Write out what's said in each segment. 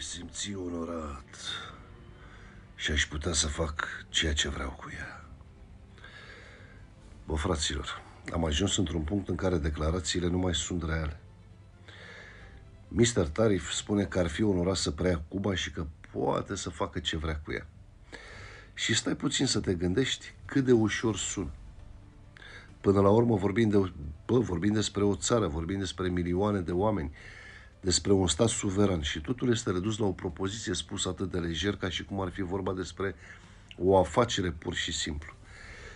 Simți onorat și aș putea să fac ceea ce vreau cu ea. Bă, fraților, am ajuns într-un punct în care declarațiile nu mai sunt reale. Mr. Tarif spune că ar fi onorat să preia Cuba și că poate să facă ce vrea cu ea. Și stai puțin să te gândești cât de ușor sună. Până la urmă vorbim despre o țară, vorbim despre milioane de oameni, despre un stat suveran și totul este redus la o propoziție spusă atât de lejer ca și cum ar fi vorba despre o afacere pur și simplu.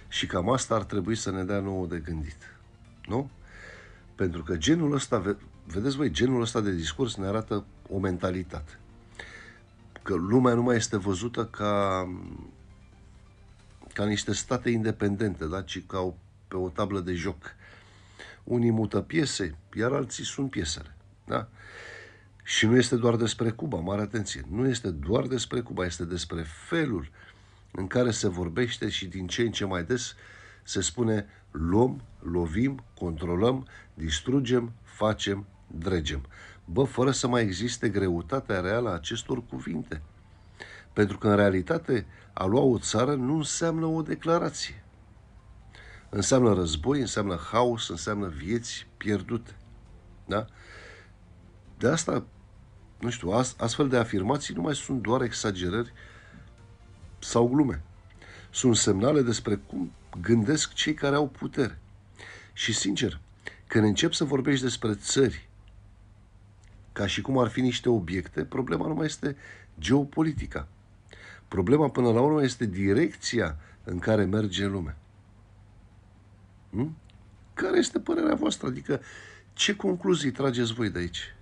Și cam asta ar trebui să ne dea nouă de gândit. Nu? Pentru că genul ăsta, vedeți voi, genul ăsta de discurs ne arată o mentalitate. Că lumea nu mai este văzută ca niște state independente, da? Ci pe o tablă de joc. Unii mută piese, iar alții sunt piesele. Da? Și nu este doar despre Cuba, mare atenție, nu este doar despre Cuba, este despre felul în care se vorbește și din ce în ce mai des se spune luăm, lovim, controlăm, distrugem, facem, dregem. Bă, fără să mai existe greutatea reală a acestor cuvinte. Pentru că în realitate a lua o țară nu înseamnă o declarație. Înseamnă război, înseamnă haos, înseamnă vieți pierdute. Da? De asta, nu știu, astfel de afirmații nu mai sunt doar exagerări sau glume. Sunt semnale despre cum gândesc cei care au putere. Și, sincer, când încep să vorbești despre țări ca și cum ar fi niște obiecte, problema nu mai este geopolitica. Problema, până la urmă, este direcția în care merge lumea. Care este părerea voastră? Adică, ce concluzii trageți voi de aici?